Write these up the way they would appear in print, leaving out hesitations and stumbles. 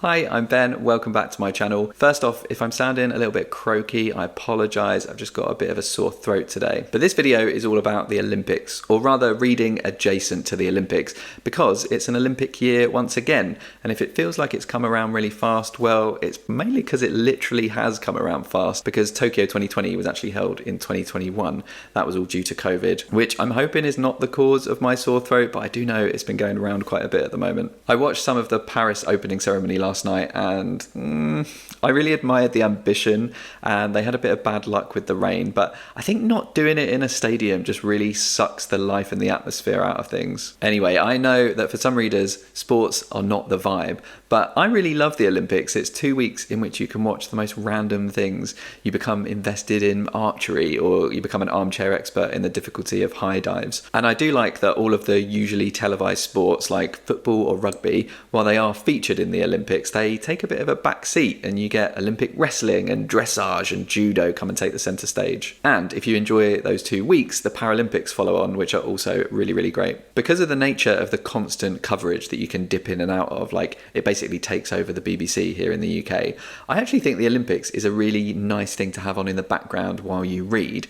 Hi, I'm Ben. Welcome back to my channel. First off, if I'm sounding a little bit croaky, I apologise. I've just got a bit of a sore throat today. But this video is all about the Olympics, or rather reading adjacent to the Olympics, because it's an Olympic year once again. And if it feels like it's come around really fast, well, it's mainly because it literally has come around fast, because Tokyo 2020 was actually held in 2021. That was all due to COVID, which I'm hoping is not the cause of my sore throat, but I do know it's been going around quite a bit at the moment. I watched some of the Paris opening ceremony last night and I really admired the ambition, and they had a bit of bad luck with the rain, but I think not doing it in a stadium just really sucks the life and the atmosphere out of things. Anyway, I know that for some readers sports are not the vibe, but I really love the Olympics. It's 2 weeks in which you can watch the most random things. You become invested in archery, or you become an armchair expert in the difficulty of high dives. And I do like that all of the usually televised sports like football or rugby, while they are featured in the Olympics, they take a bit of a back seat, and you get Olympic wrestling and dressage and judo come and take the centre stage. And if you enjoy those 2 weeks, the Paralympics follow on, which are also really, really great. Because of the nature of the constant coverage that you can dip in and out of, like it basically takes over the BBC here in the UK, I actually think the Olympics is a really nice thing to have on in the background while you read.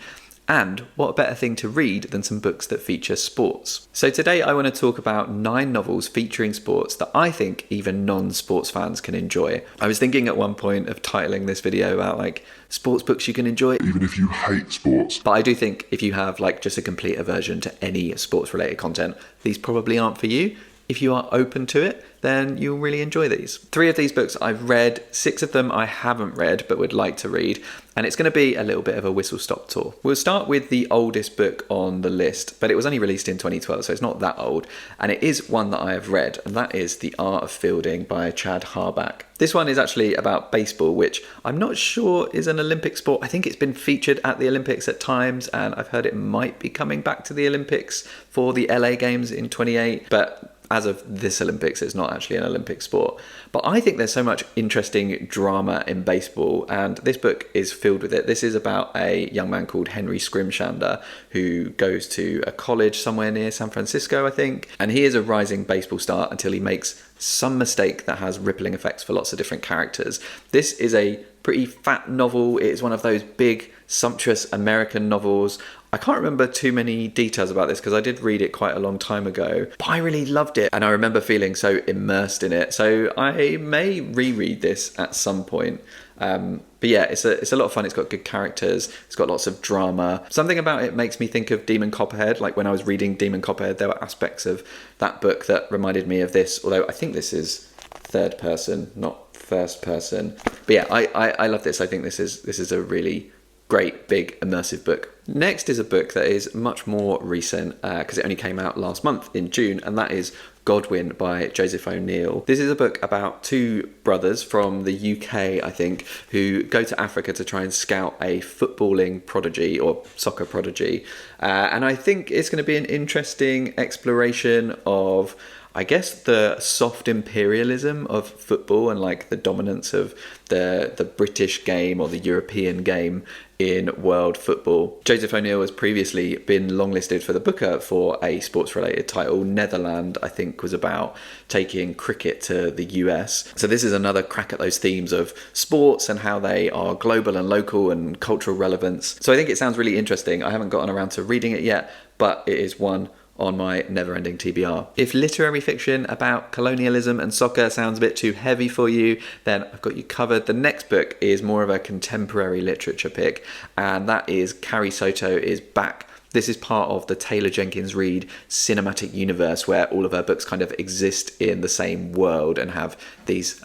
And what better thing to read than some books that feature sports? So today I want to talk about 9 novels featuring sports that I think even non-sports fans can enjoy. I was thinking at one point of titling this video about like sports books you can enjoy even if you hate sports. But I do think if you have like just a complete aversion to any sports related content, these probably aren't for you. If you are open to it, then you'll really enjoy these. 3 of these books I've read, 6 of them I haven't read but would like to read, and it's going to be a little bit of a whistle-stop tour. We'll start with the oldest book on the list, but it was only released in 2012, so it's not that old, and it is one that I have read, and that is The Art of Fielding by Chad Harbach. This one is actually about baseball, which I'm not sure is an Olympic sport. I think it's been featured at the Olympics at times, and I've heard it might be coming back to the Olympics for the LA Games in 28, but as of this Olympics, it's not actually an Olympic sport. But I think there's so much interesting drama in baseball, and this book is filled with it. This is about a young man called Henry Scrimshander who goes to a college somewhere near San Francisco, I think, and he is a rising baseball star until he makes some mistake that has rippling effects for lots of different characters. This is a pretty fat novel. It is one of those big, sumptuous American novels. I can't remember too many details about this because I did read it quite a long time ago, but I really loved it, and I remember feeling so immersed in it. So I may reread this at some point. But yeah, it's a lot of fun. It's got good characters. It's got lots of drama. Something about it makes me think of Demon Copperhead. Like when I was reading Demon Copperhead, there were aspects of that book that reminded me of this, although I think this is third person, not first person. But yeah, I love this. I think this is a really great, big, immersive book. Next is a book that is much more recent because it only came out last month in June, and that is Godwin by Joseph O'Neill. This is a book about 2 brothers from the UK, I think, who go to Africa to try and scout a footballing prodigy or soccer prodigy. And I think it's going to be an interesting exploration of, I guess, the soft imperialism of football and like the dominance of the British game or the European game in world football. Joseph O'Neill has previously been longlisted for the Booker for a sports-related title. Netherland, I think, was about taking cricket to the US. So this is another crack at those themes of sports and how they are global and local and cultural relevance. So I think it sounds really interesting. I haven't gotten around to reading it yet, but it is one on my never-ending TBR. If literary fiction about colonialism and soccer sounds a bit too heavy for you, then I've got you covered. The next book is more of a contemporary literature pick, and that is Carrie Soto is Back. This is part of the Taylor Jenkins Reid cinematic universe where all of her books kind of exist in the same world and have these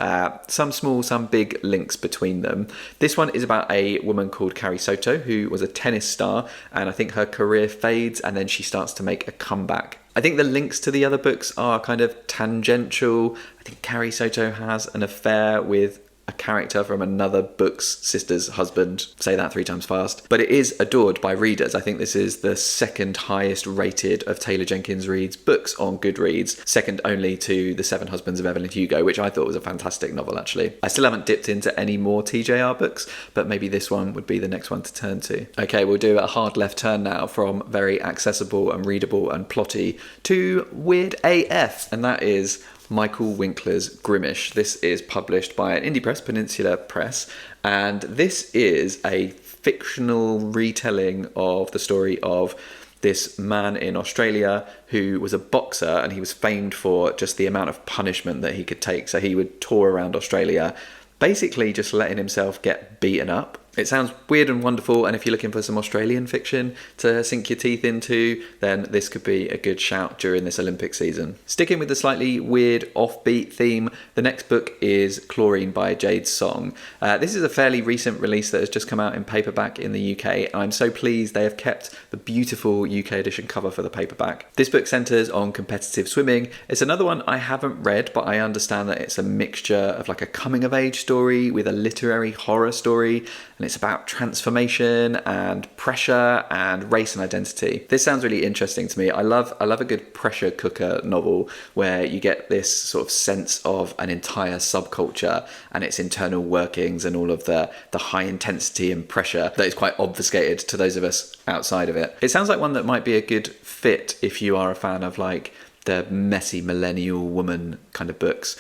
some small, some big links between them. This one is about a woman called Carrie Soto who was a tennis star, and I think her career fades and then she starts to make a comeback. I think the links to the other books are kind of tangential. I think Carrie Soto has an affair with a character from another book's sister's husband. Say that 3 times fast. But it is adored by readers. I think this is the second highest rated of Taylor Jenkins Reid's books on Goodreads, second only to The 7 Husbands of Evelyn Hugo, which I thought was a fantastic novel, actually. I still haven't dipped into any more TJR books, but maybe this one would be the next one to turn to. Okay, we'll do a hard left turn now from very accessible and readable and plotty to weird AF, and that is Michael Winkler's Grimmish. This is published by an indie press, Peninsula Press, and this is a fictional retelling of the story of this man in Australia who was a boxer, and he was famed for just the amount of punishment that he could take. So he would tour around Australia, basically just letting himself get beaten up. It sounds weird and wonderful, and if you're looking for some Australian fiction to sink your teeth into, then this could be a good shout during this Olympic season. Sticking with the slightly weird offbeat theme, the next book is Chlorine by Jade Song. This is a fairly recent release that has just come out in paperback in the UK. I'm so pleased they have kept the beautiful UK edition cover for the paperback. This book centres on competitive swimming. It's another one I haven't read, but I understand that it's a mixture of like a coming of age story with a literary horror story, and it's about transformation and pressure and race and identity. This sounds really interesting to me. I love a good pressure cooker novel where you get this sort of sense of an entire subculture and its internal workings and all of the high intensity and pressure that is quite obfuscated to those of us outside of it. It sounds like one that might be a good fit if you are a fan of like the messy millennial woman kind of books,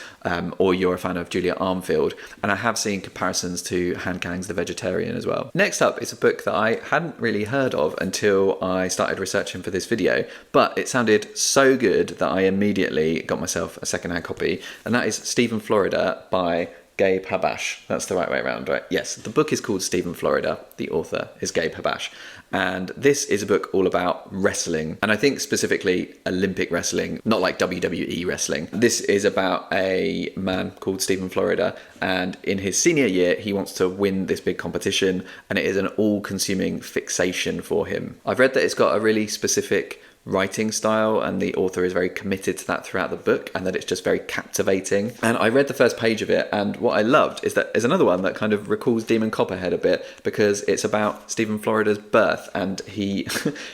or you're a fan of Julia Armfield. And I have seen comparisons to Han Kang's The Vegetarian as well. Next up is a book that I hadn't really heard of until I started researching for this video, but it sounded so good that I immediately got myself a secondhand copy, and that is Stephen Florida by Gabe Habash. That's the right way around, right? Yes, the book is called Stephen Florida. The author is Gabe Habash. And this is a book all about wrestling. And I think specifically Olympic wrestling, not like WWE wrestling. This is about a man called Stephen Florida. And in his senior year, he wants to win this big competition. And it is an all-consuming fixation for him. I've read that it's got a really specific writing style, and the author is very committed to that throughout the book, and that it's just very captivating. And I read the first page of it, and what I loved is that there's another one that kind of recalls Demon Copperhead a bit, because it's about Stephen Florida's birth, and he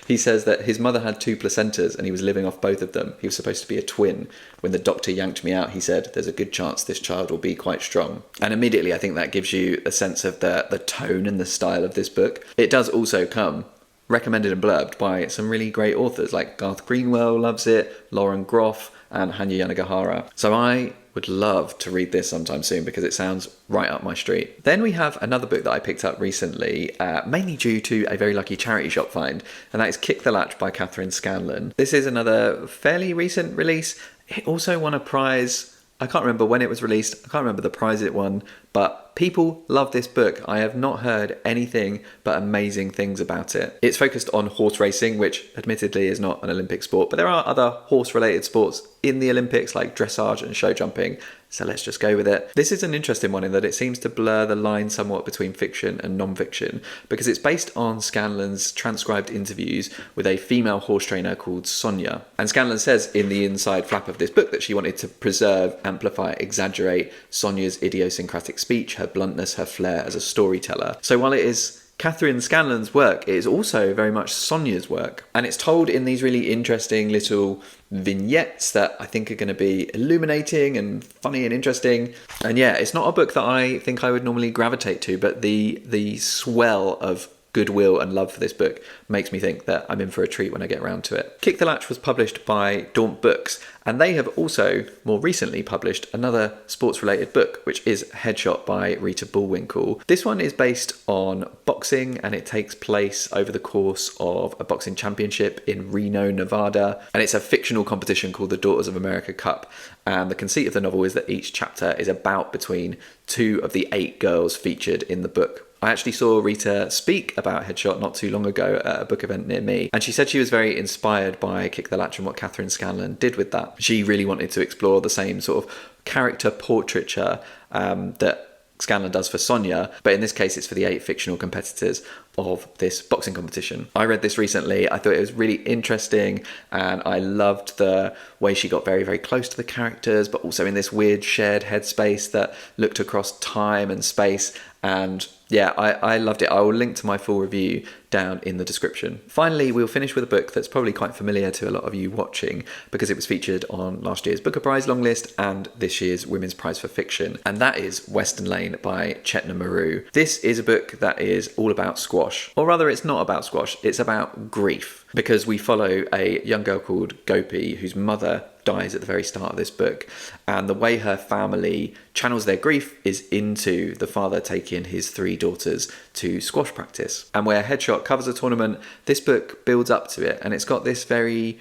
he says that his mother had 2 placentas and he was living off both of them. He was supposed to be a twin. When the doctor yanked me out, he said, there's a good chance this child will be quite strong. And immediately I think that gives you a sense of the tone and the style of this book. It does also come recommended and blurbed by some really great authors like Garth Greenwell loves it, Lauren Groff and Hanya Yanagihara. So I would love to read this sometime soon because it sounds right up my street. Then we have another book that I picked up recently, mainly due to a very lucky charity shop find, and that is Kick the Latch by Kathryn Scanlan. This is another fairly recent release. It also won a prize. I can't remember when it was released. I can't remember the prize it won, but people love this book. I have not heard anything but amazing things about it. It's focused on horse racing, which admittedly is not an Olympic sport, but there are other horse-related sports in the Olympics like dressage and show jumping, so let's just go with it. This is an interesting one in that it seems to blur the line somewhat between fiction and non-fiction, because it's based on Scanlan's transcribed interviews with a female horse trainer called Sonia. And Scanlan says in the inside flap of this book that she wanted to preserve, amplify, exaggerate Sonia's idiosyncratic speech, her bluntness, her flair as a storyteller. So while it is Kathryn Scanlan's work, it is also very much Sonia's work. And it's told in these really interesting little vignettes that I think are going to be illuminating and funny and interesting. And yeah, it's not a book that I think I would normally gravitate to, but the swell of goodwill and love for this book makes me think that I'm in for a treat when I get around to it. Kick the Latch was published by Daunt Books, and they have also more recently published another sports-related book, which is Headshot by Rita Bullwinkel. This one is based on boxing, and it takes place over the course of a boxing championship in Reno, Nevada, and it's a fictional competition called the Daughters of America Cup. And the conceit of the novel is that each chapter is about between 2 of the 8 girls featured in the book. I actually saw Rita speak about Headshot not too long ago at a book event near me, and she said she was very inspired by Kick the Latch and what Kathryn Scanlan did with that. She really wanted to explore the same sort of character portraiture that Scanlan does for Sonia, but in this case it's for the 8 fictional competitors of this boxing competition. I read this recently. I thought it was really interesting, and I loved the way she got very, very close to the characters, but also in this weird shared headspace that looked across time and space. And yeah, I loved it. I will link to my full review down in the description. Finally, we'll finish with a book that's probably quite familiar to a lot of you watching because it was featured on last year's Booker Prize longlist and this year's Women's Prize for Fiction, and that is Western Lane by Chetna Maroo. This is a book that is all about squash. squash. Or rather, it's not about squash, it's about grief. Because we follow a young girl called Gopi, whose mother dies at the very start of this book, and the way her family channels their grief is into the father taking his 3 daughters to squash practice. And where Headshot covers a tournament, this book builds up to it, and it's got this very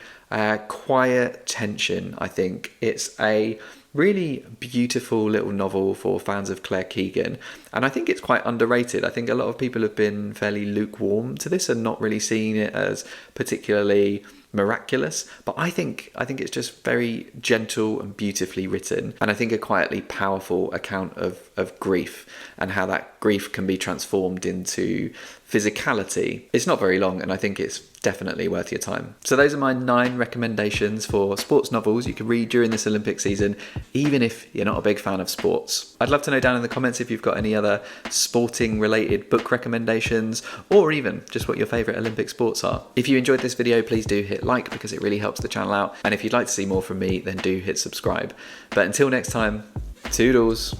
quiet tension, I think. It's a really beautiful little novel for fans of Claire Keegan, and I think it's quite underrated. I think a lot of people have been fairly lukewarm to this and not really seeing it as particularly miraculous, but I think it's just very gentle and beautifully written, and I think a quietly powerful account of grief and how that grief can be transformed into physicality. It's not very long, and I think it's definitely worth your time. So those are my 9 recommendations for sports novels you can read during this Olympic season, even if you're not a big fan of sports. I'd love to know down in the comments if you've got any other sporting related book recommendations, or even just what your favourite Olympic sports are. If you enjoyed this video, please do hit like, because it really helps the channel out, and if you'd like to see more from me, then do hit subscribe. But until next time, toodles.